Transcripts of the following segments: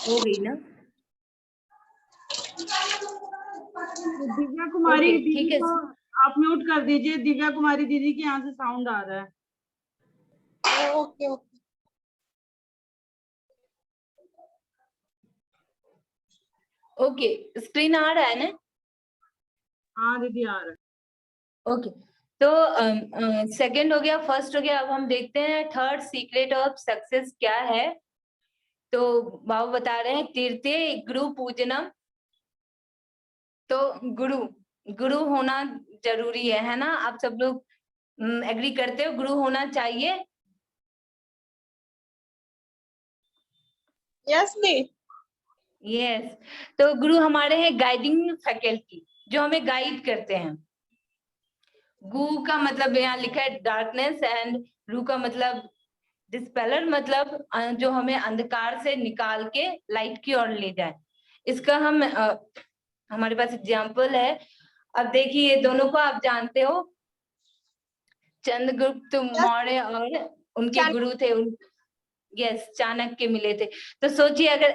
हो गई ना? दिव्या कुमारी ओके, दीदी ठीक है। को आप म्यूट कर दीजिए। दिव्या कुमारी दीदी के यहाँ से साउंड आ रहा है। Okay okay. ओके, स्क्रीन आ रहा है ना? हाँ दीदी आ रहा है। ओके, तो सेकंड हो गया, फर्स्ट हो गया। अब हम देखते हैं थर्ड सीक्रेट ऑफ सक्सेस क्या है। तो बाबू बता रहे हैं तीर्थे गुरु पूजनम। तो गुरु गुरु होना जरूरी है ना? आप सब लोग एग्री करते हो गुरु होना चाहिए? यस दी। यस। तो गुरु हमारे हैं गाइडिंग फैकल्टी, जो हमें गाइड करते हैं। गु का मतलब यहाँ लिखा है डार्कनेस, एंड रू का मतलब डिस्पेलर, मतलब जो हमें अंधकार से निकाल के लाइट की ओर ले जाए। इसका हम हमारे पास एग्जाम्पल है। अब देखिए, ये दोनों को आप जानते हो, चंद्रगुप्त मौर्य और उनके गुरु थे यस, चाणक्य मिले थे। तो सोचिए, अगर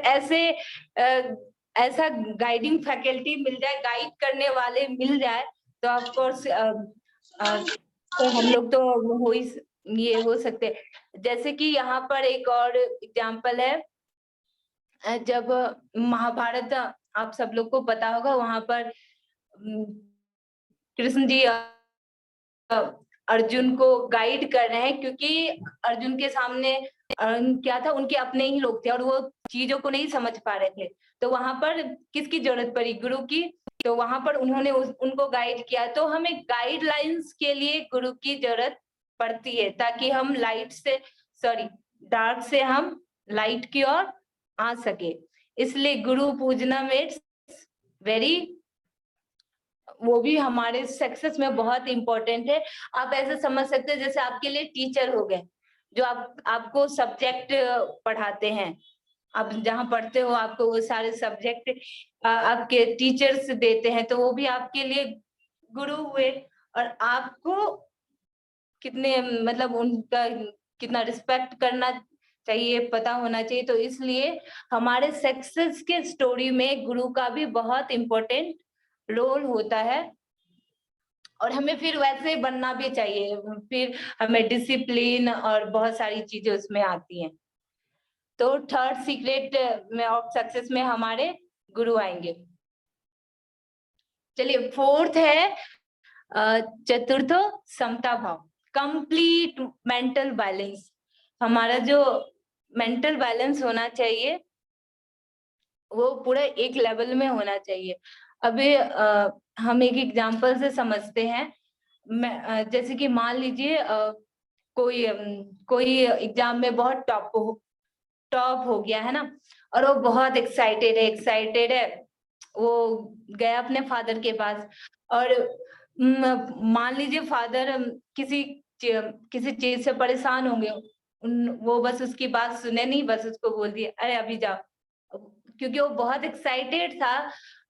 ऐसा गाइडिंग फैकल्टी मिल जाए, गाइड करने वाले मिल जाए, तो ऑफ कोर्स तो हम लोग तो ये हो सकते हैं। जैसे कि यहाँ पर एक और एग्जाम्पल है, जब महाभारत आप सब लोग को पता होगा, वहां पर कृष्ण जी अर्जुन को गाइड कर रहे हैं, क्योंकि अर्जुन के सामने क्या था, उनके अपने ही लोग थे और वो चीजों को नहीं समझ पा रहे थे। तो वहां पर किसकी जरूरत पड़ी? गुरु की। तो वहां पर उन्होंने उनको गाइड किया। तो हमें गाइडलाइंस के लिए गुरु की जरूरत पड़ती है, ताकि हम डार्क से हम लाइट की ओर आ सके। इसलिए गुरु पूजना में वेरी, वो भी हमारे सक्सेस में बहुत इंपॉर्टेंट है। आप ऐसे समझ सकते हैं जैसे आपके लिए टीचर हो गए, जो आपको सब्जेक्ट पढ़ाते हैं। आप जहाँ पढ़ते हो, आपको वो सारे सब्जेक्ट आपके टीचर्स देते हैं, तो वो भी आपके लिए गुरु हुए। और आपको कितने, मतलब उनका कितना रिस्पेक्ट करना चाहिए, पता होना चाहिए। तो इसलिए हमारे सक्सेस के स्टोरी में गुरु का भी बहुत इम्पोर्टेंट रोल होता है। और हमें फिर वैसे बनना भी चाहिए, फिर हमें डिसिप्लिन और बहुत सारी चीजें उसमें आती हैं। तो थर्ड सीक्रेट में ऑफ सक्सेस में हमारे गुरु आएंगे। चलिए, फोर्थ है चतुर्थो समता भाव, कंप्लीट मेंटल बैलेंस। हमारा जो मेंटल बैलेंस होना चाहिए, वो पूरा एक लेवल में होना चाहिए। अभी हम एक एग्जांपल से समझते हैं। जैसे कि मान लीजिए कोई एग्जाम में बहुत टॉप हो गया है ना, और वो बहुत एक्साइटेड है। वो गया अपने फादर के पास, और मान लीजिए फादर किसी चीज से परेशान होंगे, वो बस उसकी बात सुने नहीं, बस उसको बोल दिए अरे अभी जाओ, क्योंकि वो बहुत एक्साइटेड था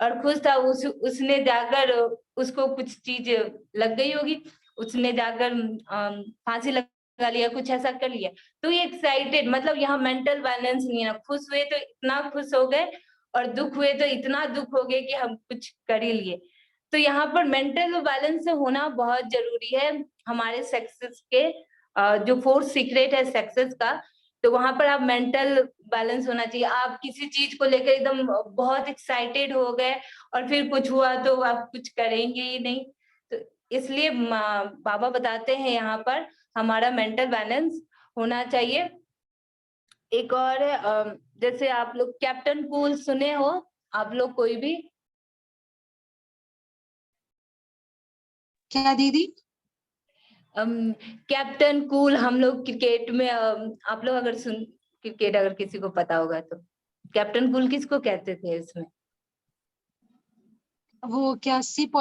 और खुश था। उसने जाकर, उसको कुछ चीज लग गई होगी, उसने जाकर फांसी लगा लिया, कुछ ऐसा कर लिया। तो ये एक्साइटेड, मतलब यहाँ मेंटल बैलेंस नहीं है। खुश हुए तो इतना खुश हो गए, और दुख हुए तो इतना दुख हो गए कि हम कुछ कर ही लिए। तो यहाँ पर मेंटल बैलेंस होना बहुत जरूरी है हमारे सक्सेस के। जो फोर्थ सीक्रेट है सक्सेस का, तो वहां पर आप मेंटल बैलेंस होना चाहिए। आप किसी चीज को लेकर एकदम बहुत एक्साइटेड हो गए और फिर कुछ हुआ तो आप कुछ करेंगे ही नहीं। तो इसलिए बाबा बताते हैं यहाँ पर हमारा मेंटल बैलेंस होना चाहिए। एक और जैसे आप लोग कैप्टन कूल सुने हो, आप लोग कोई भी? क्या दीदी? कैप्टन कूल, हम लोग क्रिकेट में आप लोग अगर क्रिकेट अगर किसी को पता होगा तो कैप्टन कूल किसको कहते थे इसमें? वो क्या शिप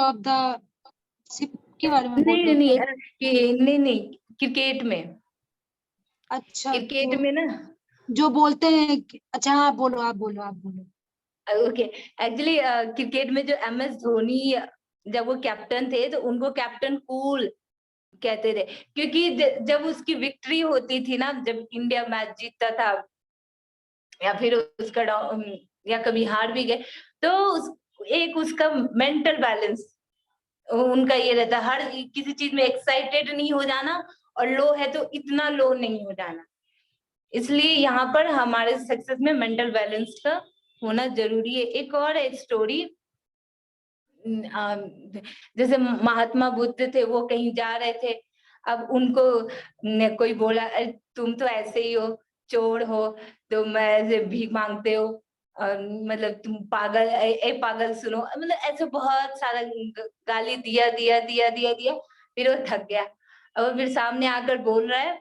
के बारे में बोल नहीं रहे नहीं थे? नहीं, क्रिकेट में। अच्छा, क्रिकेट तो में ना, जो बोलते हैं अच्छा हाँ, बोलो, आप बोलो। ओके। एक्चुअली क्रिकेट में जो MS धोनी जब वो कैप्टन थे, तो उनको कैप्टन कूल कहते थे, क्योंकि जब उसकी विक्ट्री होती थी ना, जब इंडिया मैच जीतता था, या फिर उसका या कभी हार भी गए, तो एक उसका मेंटल बैलेंस उनका ये रहता है, हर किसी चीज में एक्साइटेड नहीं हो जाना, और लो है तो इतना लो नहीं हो जाना। इसलिए यहाँ पर हमारे सक्सेस में मेंटल बैलेंस का होना जरूरी है। एक और है स्टोरी, जैसे महात्मा बुद्ध थे, वो कहीं जा रहे थे, अब उनको कोई बोला तुम तो ऐसे ही हो, चोर हो, तुम ऐसे भीख मांगते हो, मतलब तुम पागल, पागल सुनो, मतलब ऐसे बहुत सारा गाली दिया दिया दिया दिया दिया। फिर वो थक गया, और फिर सामने आकर बोल रहा है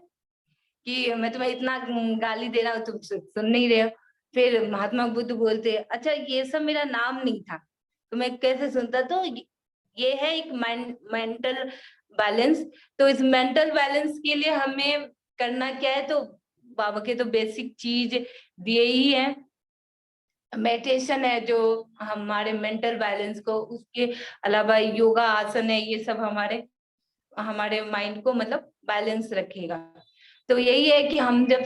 कि मैं तुम्हें इतना गाली दे रहा हूँ, तुम सुन नहीं रहे हो। फिर महात्मा बुद्ध बोलते, अच्छा ये सब मेरा नाम नहीं था तो मैं कैसे सुनता। तो ये है एक मेंटल बैलेंस। तो इस मेंटल बैलेंस के लिए हमें करना क्या है, तो बाबा के तो बेसिक चीज दिए ही है, मेडिटेशन है जो हमारे मेंटल बैलेंस को, उसके अलावा योगा आसन है, ये सब हमारे हमारे माइंड को मतलब बैलेंस रखेगा। तो यही है कि हम जब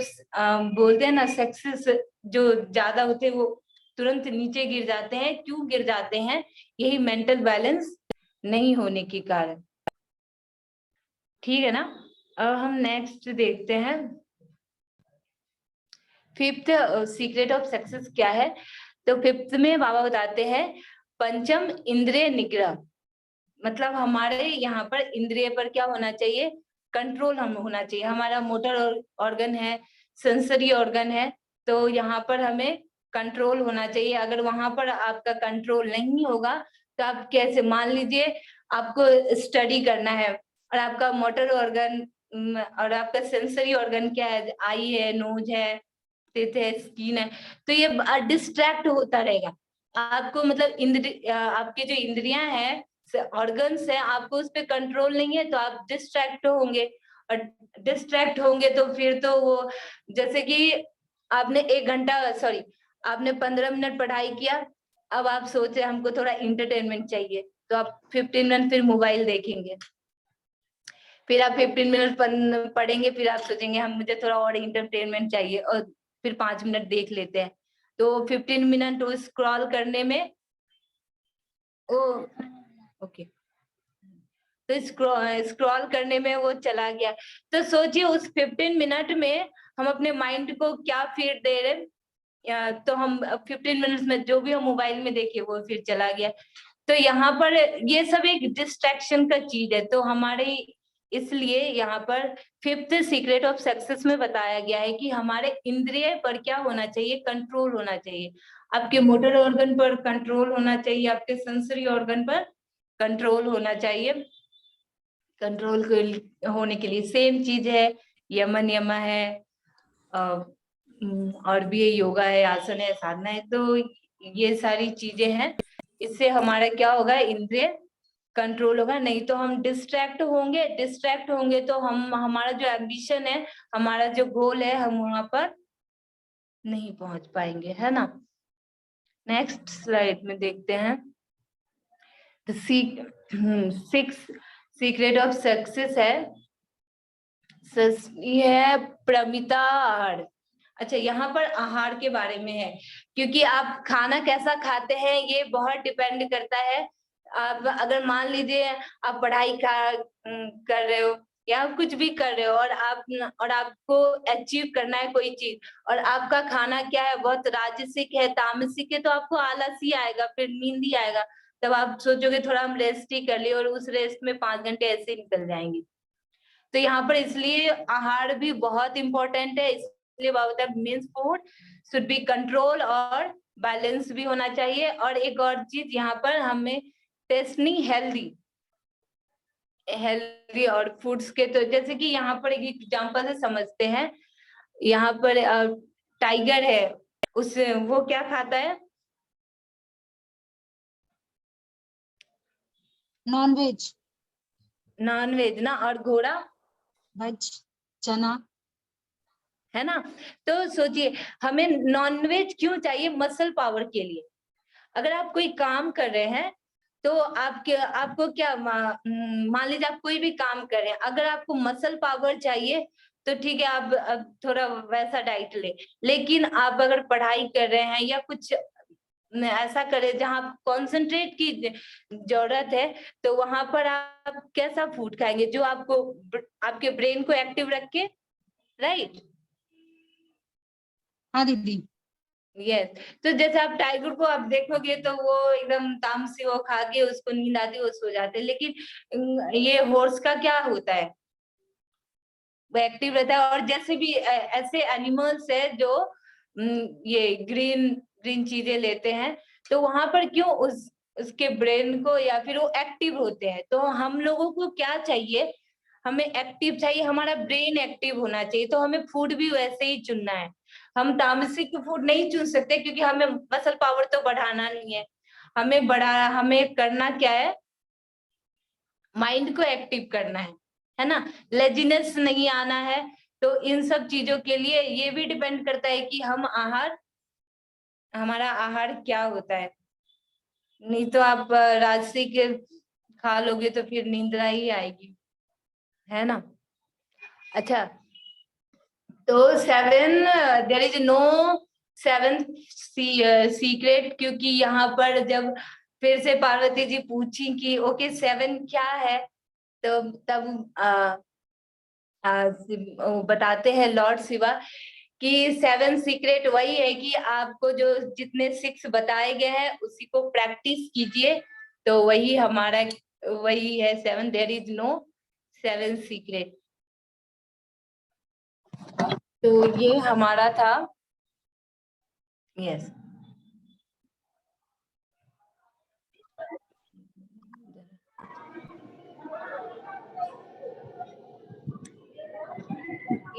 बोलते हैं ना सक्सेस जो ज्यादा होते हैं वो तुरंत नीचे गिर जाते हैं, क्यों गिर जाते हैं, यही मेंटल बैलेंस नहीं होने के कारण। ठीक है ना। अब हम नेक्स्ट देखते हैं, फिफ्थ सीक्रेट ऑफ सक्सेस क्या है। तो फिफ्थ में बाबा बताते हैं पंचम इंद्रिय निग्रह, मतलब हमारे यहाँ पर इंद्रिय पर क्या होना चाहिए, कंट्रोल हम होना चाहिए। हमारा मोटर ऑर्गन है, सेंसरी ऑर्गन है, तो यहाँ पर हमें कंट्रोल होना चाहिए। अगर वहां पर आपका कंट्रोल नहीं होगा तो आप कैसे, मान लीजिए आपको स्टडी करना है और आपका मोटर ऑर्गन और आपका सेंसरी ऑर्गन क्या है, आई है, नोज है, टिथ है, स्किन है, तो ये डिस्ट्रैक्ट होता रहेगा आपको। मतलब आपके जो इंद्रियां हैं, ऑर्गन्स है, आपको उस पर कंट्रोल नहीं है तो आप डिस्ट्रैक्ट होंगे, और डिस्ट्रैक्ट होंगे तो फिर तो वो, जैसे कि आपने 1 घंटा, सॉरी, आपने 15 मिनट पढ़ाई किया, अब आप सोचे हमको थोड़ा इंटरटेनमेंट चाहिए, तो आप 15 मिनट फिर मोबाइल देखेंगे, फिर आप 15 मिनट पढ़ेंगे, फिर आप सोचेंगे हम, मुझे थोड़ा और इंटरटेनमेंट चाहिए, और फिर 5 मिनट देख लेते हैं। तो 15 मिनट वो स्क्रॉल करने में, ओ ओके, तो स्क्रॉल करने में वो चला गया। तो सोचिए उस 15 मिनट में हम अपने माइंड को क्या फीड दे रहे, तो हम 15 मिनट में जो भी हम मोबाइल में देखे वो फिर चला गया। तो यहाँ पर ये सब एक डिस्ट्रैक्शन का चीज है, तो हमारे, इसलिए यहाँ पर फिफ्थ सीक्रेट ऑफ सक्सेस में बताया गया है कि हमारे इंद्रिय पर क्या होना चाहिए, कंट्रोल होना चाहिए। आपके मोटर ऑर्गन पर कंट्रोल होना चाहिए, आपके सेंसरी ऑर्गन पर कंट्रोल होना चाहिए। कंट्रोल होने के लिए सेम चीज है, यम नियम है, और भी योगा है, आसन है, साधना है, तो ये सारी चीजें हैं। इससे हमारा क्या होगा, इंद्रिय कंट्रोल होगा। नहीं तो हम डिस्ट्रैक्ट होंगे, डिस्ट्रैक्ट होंगे तो हम, हमारा जो एम्बिशन है, हमारा जो गोल है, हम वहां पर नहीं पहुंच पाएंगे, है ना। नेक्स्ट स्लाइड में देखते हैं, सिक्स सीक्रेट ऑफ सक्सेस है, ये है प्रमिता आहार। अच्छा, यहाँ पर आहार के बारे में है, क्योंकि आप खाना कैसा खाते हैं ये बहुत डिपेंड करता है। आप अगर मान लीजिए आप पढ़ाई कर रहे हो या कुछ भी कर रहे हो, और आपको अचीव करना है कोई चीज, और आपका खाना क्या है, बहुत राजसिक है, तामसिक है, तो आपको आलस ही आएगा, फिर नींद ही आएगा। तब आप सोचोगे थोड़ा हम रेस्ट ही कर लिए, और उस रेस्ट में 5 घंटे ऐसे ही निकल जाएंगे। तो यहाँ पर इसलिए आहार भी बहुत इंपॉर्टेंट है। इसलिए means food should be control और बैलेंस भी होना चाहिए। और एक और चीज यहाँ पर हमें टेस्ट नहीं, हेल्दी हेल्दी और फूड्स के, तो जैसे कि यहाँ पर एक एग्जांपल से समझते हैं। यहाँ पर टाइगर है, उस वो क्या खाता है, नॉन वेज, नॉन वेज ना, और घोड़ा वेज, चना। है ना। तो सोचिए हमें नॉनवेज क्यों चाहिए, मसल पावर के लिए। अगर आप कोई काम कर रहे हैं तो आपको क्या मान लीजिए आप कोई भी काम कर रहे हैं, अगर आपको मसल पावर चाहिए तो ठीक है आप अब थोड़ा वैसा डाइट ले, लेकिन आप अगर पढ़ाई कर रहे हैं या कुछ ऐसा करें जहाँ कंसंट्रेट की जरूरत है, तो वहां पर आप कैसा फूड खाएंगे जो आपको आपके ब्रेन को एक्टिव रखे, राइट? हाँ दीदी। यस। तो जैसे आप टाइगर को आप देखोगे तो वो एकदम तामसी वो खा के उसको नींद आती है, वो सो जाते हैं, लेकिन ये हॉर्स का क्या होता है, वो एक्टिव रहता है। और जैसे भी ऐसे एनिमल्स है जो ये ग्रीन ग्रीन चीजें लेते हैं, तो वहां पर क्यों उसके ब्रेन को या फिर वो एक्टिव होते हैं। तो हम लोगों को क्या चाहिए, हमें एक्टिव चाहिए, हमारा ब्रेन एक्टिव होना चाहिए, तो हमें फूड भी वैसे ही चुनना है। हम तामसिक फूड नहीं चुन सकते क्योंकि हमें मसल पावर तो बढ़ाना नहीं है, हमें करना क्या है, माइंड को एक्टिव करना है ना, लेजीनेस नहीं आना है। तो इन सब चीजों के लिए ये भी डिपेंड करता है कि हमारा आहार क्या होता है। नहीं तो आप राजसिक खा लोगे तो फिर निंद्रा ही आएगी, है ना। अच्छा, तो 7 देयर इज नो 7 सीक्रेट, क्योंकि यहाँ पर जब फिर से पार्वती जी पूछी कि ओके 7 क्या है, तो तब वो बताते हैं लॉर्ड शिवा कि 7 सीक्रेट वही है कि आपको जो जितने 6 बताए गए हैं उसी को प्रैक्टिस कीजिए, तो वही है 7। There is no 7 secret. तो ये हमारा था, यस।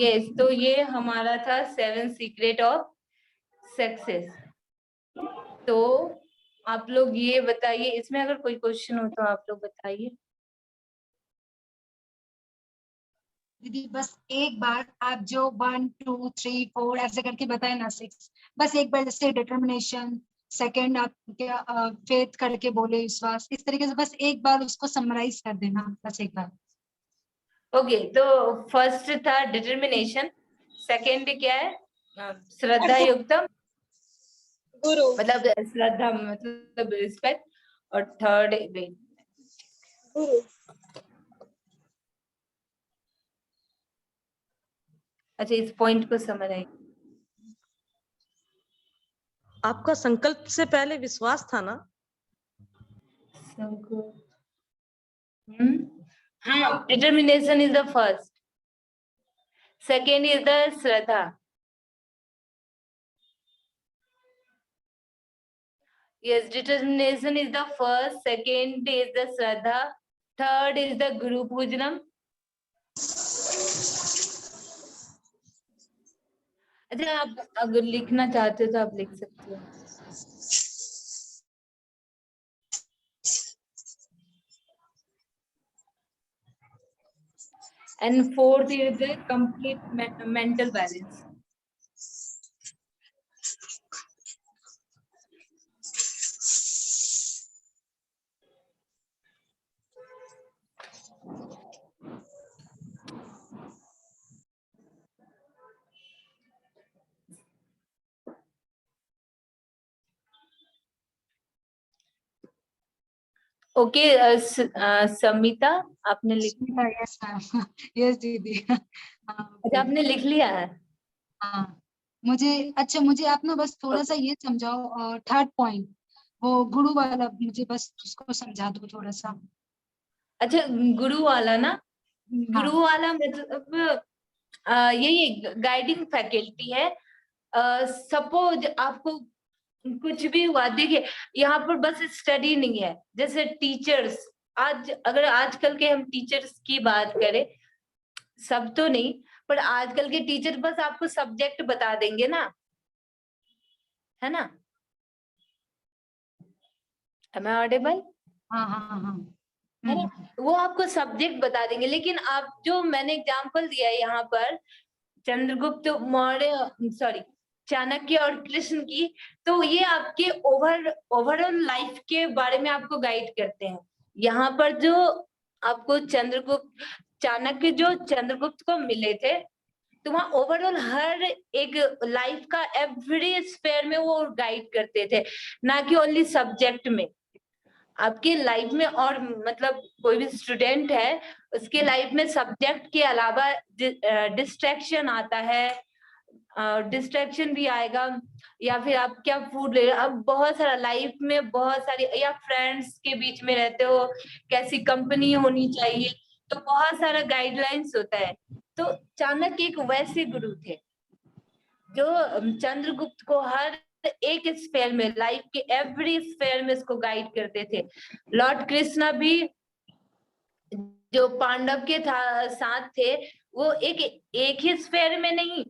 यस, तो ये हमारा था 7 सीक्रेट ऑफ सक्सेस। तो आप लोग ये बताइए, इसमें अगर कोई क्वेश्चन हो तो आप लोग बताइए। दीदी बस एक बार आप जो 1 2 3 4 ऐसे करके बताए ना 6, बस एक बार जैसे डिटर्मिनेशन, सेकंड आप क्या फेथ करके बोले, विश्वास, इस तरीके से बस एक बार उसको समराइज कर देना, बस एक बार। ओके, तो फर्स्ट था डिटर्मिनेशन, सेकंड क्या है, श्रद्धा युक्तम, गुरु। मतलब श्रद्धा मतलब रिस्पेक्ट, और थर्ड गुरु। अच्छा, इस पॉइंट को समझ आई। आपका संकल्प से पहले विश्वास था ना? हाँ, determination is the first, second is the Shraddha, yes, determination is the first, second is the shraddha, third is the guru pujanam। अच्छा, आप अगर लिखना चाहते हो तो आप लिख सकते हो। And fourth is the complete mental balance। Okay, Samita आपने लिख, यस मैम, यस दीदी। अच्छा आपने लिख लिया है। हाँ, मुझे आप ना बस थोड़ा सा ये समझाओ, थर्ड पॉइंट वो गुरु वाला, मुझे बस उसको समझा दो थोड़ा सा। अच्छा, गुरु वाला ना, गुरु हाँ। वाला मतलब यही गाइडिंग फैकल्टी है। सपोज आपको कुछ भी हुआ, देखिए यहाँ पर बस स्टडी नहीं है, जैसे टीचर्स, अगर आजकल के हम टीचर्स की बात करें, सब तो नहीं, पर आजकल के टीचर बस आपको सब्जेक्ट बता देंगे ना, है ना। Am I audible? हाँ हाँ हाँ। है ना, वो आपको सब्जेक्ट बता देंगे, लेकिन आप जो मैंने एग्जांपल दिया है यहाँ पर चंद्रगुप्त मौर्य, सॉरी चाणक्य और कृष्ण की, तो ये आपके ओवरऑल लाइफ के बारे में आपको गाइड करते हैं। यहाँ पर जो आपको चाणक्य जो चंद्रगुप्त को मिले थे, तो वहाँ ओवरऑल हर एक लाइफ का एवरी स्फेयर में वो गाइड करते थे, ना कि ओनली सब्जेक्ट में। आपके लाइफ में और मतलब कोई भी स्टूडेंट है, उसके लाइफ में सब्जेक्ट के अलावा डिस्ट्रैक्शन आता है, डिस्ट्रैक्शन भी आएगा, या फिर आप क्या फूड ले रहे हो, अब बहुत सारा लाइफ में बहुत सारी, या फ्रेंड्स के बीच में रहते हो, कैसी कंपनी होनी चाहिए, तो बहुत सारा गाइडलाइंस होता है। तो चाणक्य एक वैसे गुरु थे जो चंद्रगुप्त को हर एक स्फेयर में, लाइफ के एवरी स्फेयर में इसको गाइड करते थे। लॉर्ड कृष्णा भी जो पांडव के साथ थे, वो एक ही स्फेयर में नहीं,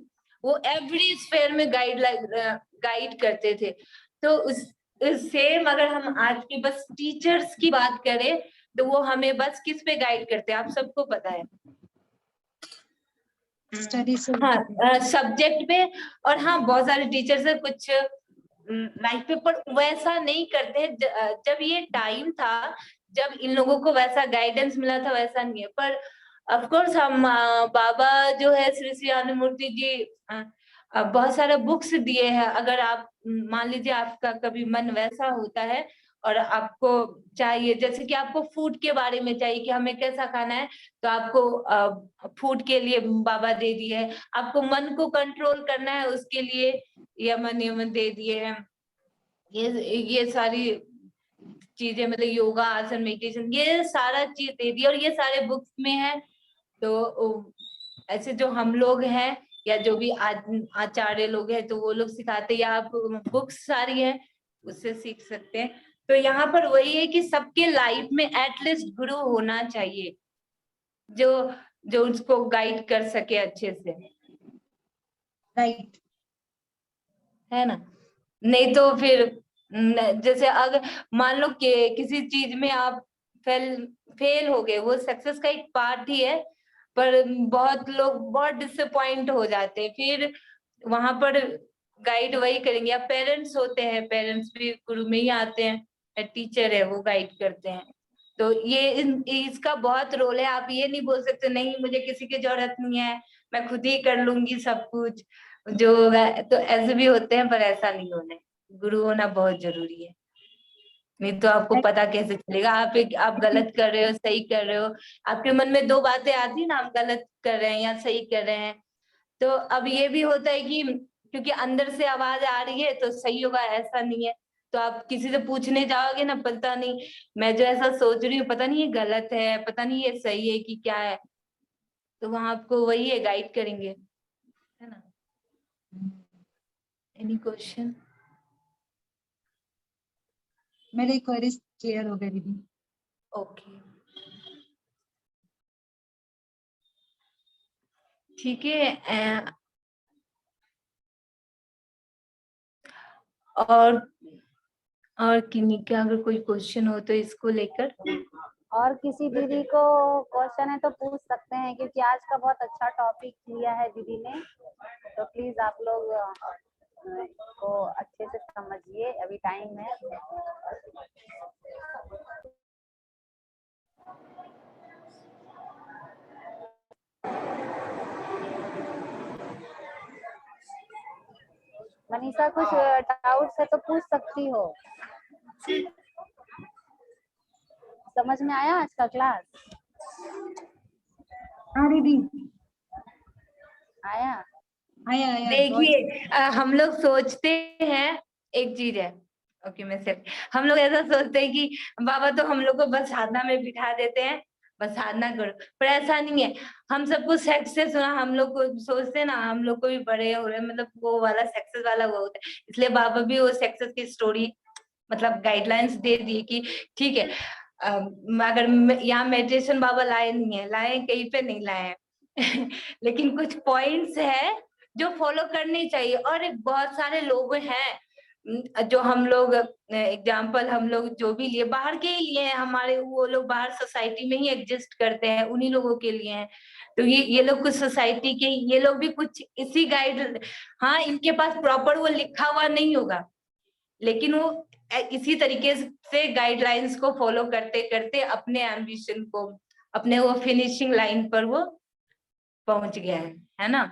वो एवरी स्फेयर में गाइड करते थे। तो उस सेम अगर हम आज के बस टीचर्स की बात करें, तो वो हमें बस किस पे गाइड करते हैं, आप सबको पता है? स्टडी से हाँ, सब्जेक्ट पे। और हाँ, बहुत सारे टीचर्स है कुछ लाइफ पे, पर वैसा नहीं करते। जब ये टाइम था जब इन लोगों को वैसा गाइडेंस मिला था, वैसा नहीं है। पर ऑफ कोर्स हम बाबा जो है श्री श्री आनंदमूर्ति जी बहुत सारे बुक्स दिए हैं। अगर आप मान लीजिए आपका कभी मन वैसा होता है और आपको चाहिए, जैसे कि आपको फूड के बारे में चाहिए कि हमें कैसा खाना है, तो आपको फूड के लिए बाबा दे दिए है। आपको मन को कंट्रोल करना है, उसके लिए यमन दे दिए हैं। ये सारी चीजें, मतलब योगा, आसन, मेडिटेशन, ये सारा चीज दे दिया, और ये सारे बुक्स में है। तो ऐसे जो हम लोग हैं या जो भी आचार्य लोग हैं, तो वो लोग सिखाते हैं, या आप बुक्स सारी है उससे सीख सकते हैं। तो यहाँ पर वही है कि सबके लाइफ में एटलीस्ट गुरु होना चाहिए जो जो उसको गाइड कर सके अच्छे से, राइट। है ना? नहीं तो फिर जैसे अगर मान लो कि किसी चीज में आप फेल हो गए, वो सक्सेस का एक पार्ट ही है, पर बहुत लोग बहुत डिसअपॉइंट हो जाते हैं। फिर वहां पर गाइड वही करेंगे, या पेरेंट्स होते हैं, पेरेंट्स भी गुरु में ही आते हैं, टीचर है वो गाइड करते हैं। तो ये इसका बहुत रोल है। आप ये नहीं बोल सकते नहीं मुझे किसी की जरूरत नहीं है, मैं खुद ही कर लूंगी सब कुछ जो होगा। तो ऐसे भी होते हैं, पर ऐसा नहीं होना है। गुरु होना बहुत जरूरी है, नहीं तो आपको पता कैसे चलेगा आप गलत कर रहे हो, सही कर रहे हो। आपके मन में दो बातें आती है ना, हम गलत कर रहे हैं या सही कर रहे हैं। तो अब ये भी होता है कि क्योंकि अंदर से आवाज आ रही है तो सही होगा, ऐसा नहीं है। तो आप किसी से पूछने जाओगे ना, पता नहीं मैं जो ऐसा सोच रही हूँ, पता नहीं ये गलत है, पता नहीं ये सही है कि क्या है, तो वहां आपको वही है, गाइड करेंगे, है ना? Any question? मेरे क्वेरीज क्लियर हो गए दीदी। ओके, ठीक है। और किन्हीं का अगर कोई क्वेश्चन हो तो इसको लेकर। और किसी दीदी को क्वेश्चन है तो पूछ सकते हैं, क्योंकि आज का बहुत अच्छा टॉपिक लिया है दीदी ने। तो प्लीज आप लोग को अच्छे से समझिए, अभी टाइम है। मनीषा कुछ डाउट्स है तो पूछ सकती हो। समझ में आया आज का क्लास? हाँ दीदी, आया? आया आया। देखिए हम लोग सोचते हैं एक चीज है, ओके मैं सिर्फ, हम लोग ऐसा सोचते हैं कि बाबा तो हम लोग को बस साधना में बिठा देते हैं, बस साधना करो, पर ऐसा नहीं है। हम सबको सक्सेस होना, हम लोग को सोचते हैं ना, हम लोग को भी बड़े हो रहे, मतलब वो वाला सक्सेस वाला वो होता है। इसलिए बाबा भी वो सक्सेस की स्टोरी, मतलब गाइडलाइंस दे दिए कि ठीक है, अगर यहाँ मेडिटेशन बाबा लाए नहीं है, लाए कहीं पे नहीं लाए हैं लेकिन कुछ पॉइंट्स है जो फॉलो करनी चाहिए। और बहुत सारे लोग हैं जो हम लोग एग्जाम्पल, हम लोग जो भी लिए बाहर के ही लिए हैं, हमारे वो लोग बाहर सोसाइटी में ही एग्जिस्ट करते हैं, उन्हीं लोगों के लिए हैं। तो ये लोग कुछ सोसाइटी के, ये लोग भी कुछ इसी गाइड, हाँ इनके पास प्रॉपर वो लिखा हुआ नहीं होगा, लेकिन वो इसी तरीके से गाइडलाइंस को फॉलो करते करते अपने एम्बिशन को, अपने वो फिनिशिंग लाइन पर वो पहुंच गया है ना?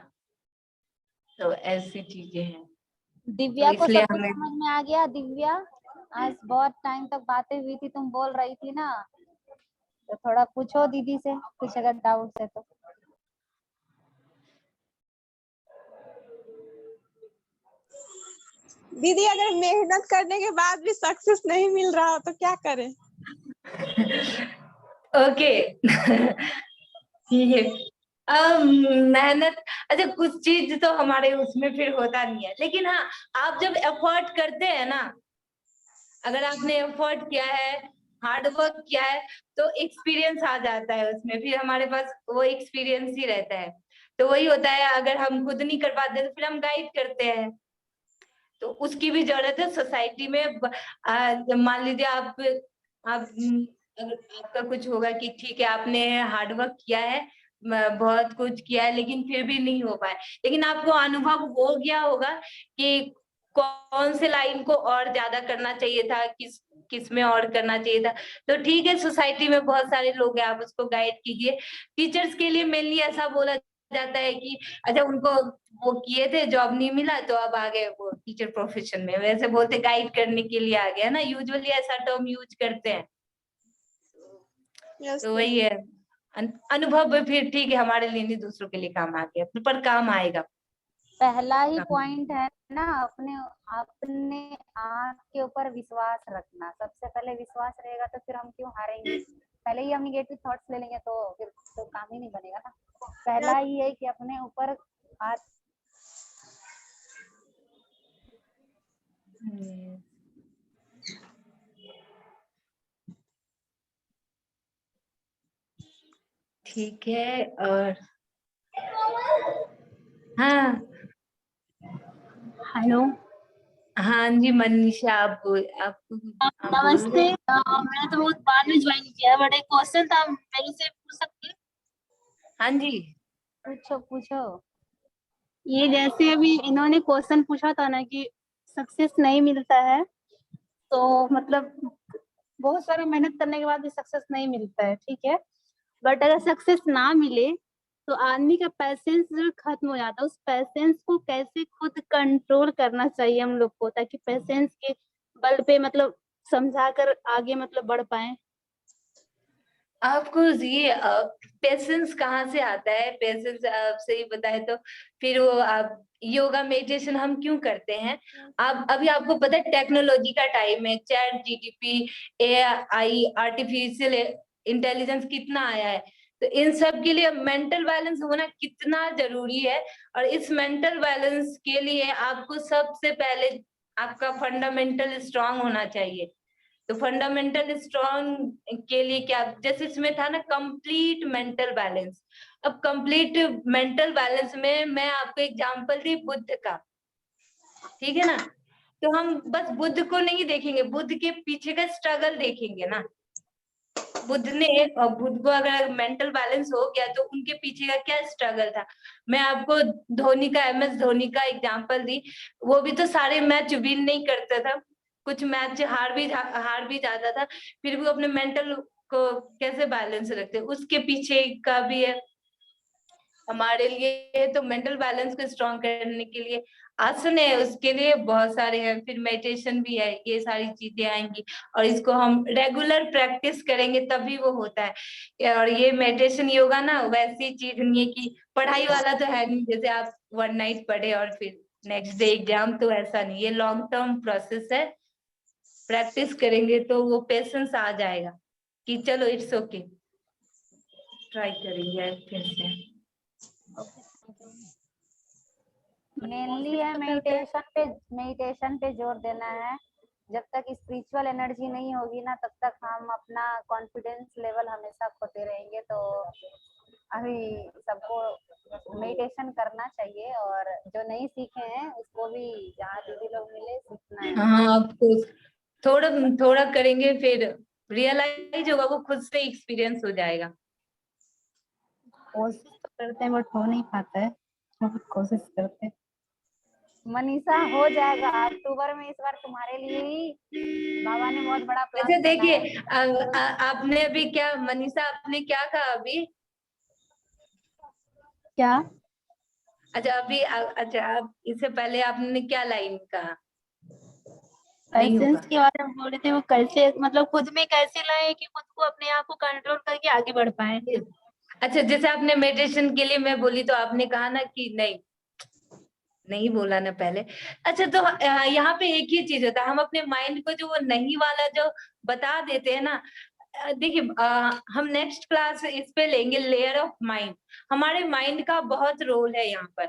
तो ऐसी चीजें हैं, दिव्या तो को इसलिए सब कुछ हमें समझ में आ गया? दिव्या, आज बहुत टाइम तक बातें हुई थी, तुम बोल रही थी ना, तो थोड़ा पूछो दीदी से कुछ अगर डाउट है तो। दीदी अगर मेहनत करने के बाद भी सक्सेस नहीं मिल रहा तो क्या करें? ओके ठीक है। मेहनत, अच्छा कुछ चीज तो हमारे उसमें फिर होता नहीं है, लेकिन हाँ आप जब एफर्ट करते हैं ना, अगर आपने एफर्ट किया है, हार्ड वर्क किया है, तो एक्सपीरियंस आ जाता है उसमें, फिर हमारे पास वो एक्सपीरियंस ही रहता है। तो वही होता है, अगर हम खुद नहीं कर पाते तो फिर हम गाइड करते हैं, तो उसकी भी जरूरत है सोसाइटी में। मान लीजिए आप अगर आपका कुछ होगा कि ठीक है आपने हार्ड वर्क किया है, बहुत कुछ किया है, लेकिन फिर भी नहीं हो पाए, लेकिन आपको अनुभव हो गया होगा कि कौन से लाइन को और ज्यादा करना चाहिए था, किस में और करना चाहिए था। तो ठीक है, सोसाइटी में बहुत सारे लोग हैं, आप उसको गाइड कीजिए। टीचर्स के लिए मेनली ऐसा बोला जाता है कि अच्छा उनको वो किए थे, जॉब नहीं मिला तो अब आ गए वो टीचर प्रोफेशन में, वैसे बोलते गाइड करने के लिए आ गया ना, यूजुअली ऐसा टर्म यूज करते हैं। यस तो वही है, अनुभव भी फिर ठीक है हमारे लिए नहीं, दूसरों के लिए काम आ गया, पर काम आएगा। पहला ही पॉइंट है ना, अपने अपने आप के ऊपर विश्वास रखना। सबसे पहले विश्वास रहेगा तो फिर हम क्यों हारेंगे? पहले ही हम निगेटिव थॉट्स ले लेंगे तो फिर तो काम ही नहीं बनेगा ना। पहला ही है कि अपने ऊपर ठीक है। और हाँ हेलो। हाँ जी मनीषा, आप बोल नमस्ते। रहे मैंने तो बहुत बाद में ज्वाइन किया है, बट एक क्वेश्चन था, मेरे से पूछ सकते हैं? हाँ जी पूछो पूछो। ये जैसे अभी इन्होंने क्वेश्चन पूछा था ना कि सक्सेस नहीं मिलता है, तो मतलब बहुत सारा मेहनत करने के बाद भी सक्सेस नहीं मिलता है, ठीक है, बट अगर सक्सेस ना मिले तो आदमी का पैसेंस जो खत्म हो जाता है, उस पैसेंस को कैसे खुद कंट्रोल करना चाहिए हम लोग को, ताकि पैसेंस के बल पे मतलब समझा कर आगे मतलब बढ़ पाए। आपको ये पेशेंस कहाँ से आता है? पेशेंस आप सही बताए तो फिर वो आप योगा मेडिटेशन हम क्यों करते हैं? आप अभी आपको पता है टेक्नोलॉजी का टाइम है, chat GTP, AI, artificial intelligence कितना आया है, तो इन सब के लिए मेंटल बैलेंस होना कितना जरूरी है। और इस मेंटल बैलेंस के लिए आपको सबसे पहले आपका फंडामेंटल स्ट्रांग होना चाहिए। तो फंडामेंटल स्ट्रॉन्ग के लिए क्या, जैसे इसमें था ना कंप्लीट मेंटल बैलेंस, अब कंप्लीट मेंटल बैलेंस में मैं आपको एग्जांपल दी बुद्ध का, ठीक है ना, तो हम बस बुद्ध को नहीं देखेंगे, बुद्ध के पीछे का स्ट्रगल देखेंगे ना। बुद्ध को अगर मेंटल बैलेंस हो गया तो उनके पीछे का क्या स्ट्रगल था। मैं आपको धोनी का, MS धोनी का एग्जांपल दी, वो भी तो सारे मैच विन नहीं करता था, कुछ मैच हार भी जाता था, फिर भी अपने मेंटल को कैसे बैलेंस रखते, उसके पीछे का भी है। हमारे लिए तो मेंटल बैलेंस को स्ट्रॉन्ग करने के लिए आसन है, उसके लिए बहुत सारे हैं, फिर मेडिटेशन भी है, ये सारी चीजें आएंगी, और इसको हम रेगुलर प्रैक्टिस करेंगे तभी वो होता है। और ये मेडिटेशन योगा ना वैसी चीज नहीं है कि पढ़ाई वाला तो है नहीं, जैसे आप वन नाइट पढ़े और फिर नेक्स्ट डे एग्जाम, तो ऐसा नहीं, ये लॉन्ग टर्म प्रोसेस है। प्रैक्टिस करेंगे तो वो पेशेंस आ जाएगा कि चलो इट्स ओके, ट्राई करेंगे फिर से। मेनली है मेडिटेशन पे जोर देना है। जब तक स्पिरिचुअल एनर्जी नहीं होगी ना, तब तक हम अपना कॉन्फिडेंस लेवल हमेशा खोते रहेंगे। तो अभी सबको मेडिटेशन करना चाहिए, और जो नहीं सीखे हैं उसको भी जहाँ दीदी लोग मिले सीखना है। हाँ आपको थोड़ा थोड़ा करेंगे फिर रियलाइज होगा, वो खुद से एक्सपीरियंस हो जाएगा। कोशिश तो करते हैं बट हो नहीं पाता है, बहुत कोशिश करते हैं। मनीषा हो जाएगा, अक्टूबर में इस बार तुम्हारे लिए ही बाबा ने बहुत बड़ा प्लान अच्छा देखिए, बनाया है। आपने अभी क्या, मनीषा आपने क्या कहा अभी? क्या? अच्छा अभी अच्छा आप इससे पहले आपने क्या लाइन कहा? नहीं होगा। लाइसेंस के बारे में बोल रहे थे, वो कैसे मतलब खुद में कैसे लाए कि खुद को अपने आप को कंट्रोल करके आगे बढ़ पाए। अच्छा जैसे आपने मेडिटेशन के लिए मैं बोली तो आपने कहा ना कि नहीं बोला ना पहले। अच्छा तो यहाँ पे एक ही चीज होता है, हम अपने माइंड को जो वो नहीं वाला जो बता देते हैं ना, देखिए हम नेक्स्ट क्लास इस पे लेंगे लेयर ऑफ माइंड। हमारे माइंड का बहुत रोल है यहाँ पर।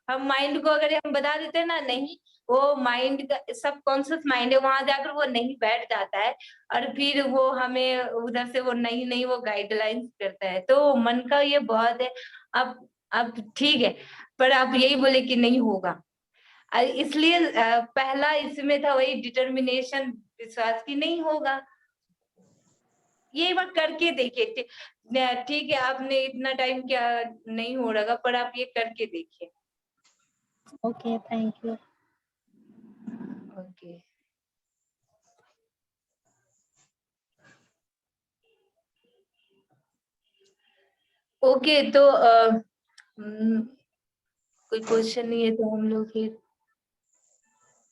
हम माइंड को अगर हम बता देते हैं ना नहीं, वो माइंड का सब कॉन्शियस माइंड है, वहां जाकर वो नहीं बैठ जाता है और फिर वो हमें उधर से वो नहीं वो गाइडलाइंस करता है। तो मन का ये बहुत है। अब ठीक है, पर आप यही बोले कि नहीं होगा, इसलिए पहला इसमें था वही डिटर्मिनेशन, विश्वास की नहीं होगा। ये बात करके देखिए, ठीक है आपने इतना टाइम क्या नहीं हो रहा, पर आप ये करके देखिए। Okay, thank you. Okay okay तो कोई क्वेश्चन नहीं है तो हम लोग फिर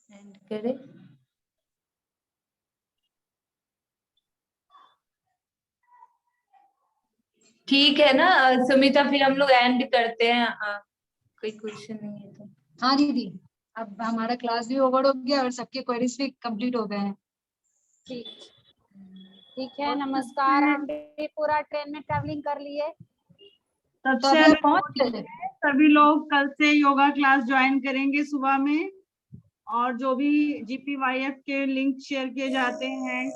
एंड करें। ठीक है ना सुमिता, फिर हम लोग एंड करते हैं। कोई क्वेश्चन नहीं है तो। हाँ दीदी, अब हमारा क्लास भी ओवर हो गया और सबके क्वेरीज भी कंप्लीट हो गए हैं। ठीक ठीक है, नमस्कार। हम भी पूरा ट्रेन में ट्रैवलिंग कर लिए। तो सबसे अभी आप पहुंच गए? सभी लोग कल से योगा क्लास ज्वाइन करेंगे सुबह में, और जो भी GPYF के लिंक शेयर किए जाते हैं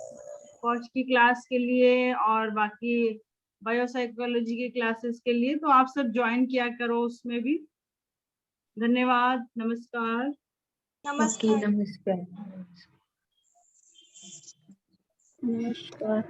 कोच की क्लास के लिए और बाकी बायोसाइकोलॉजी के क्लासेस के लिए, तो आप सब ज्वाइन किया करो उसमें भी। धन्यवाद, नमस्कार। ओके नमस्कार। नमस्कार।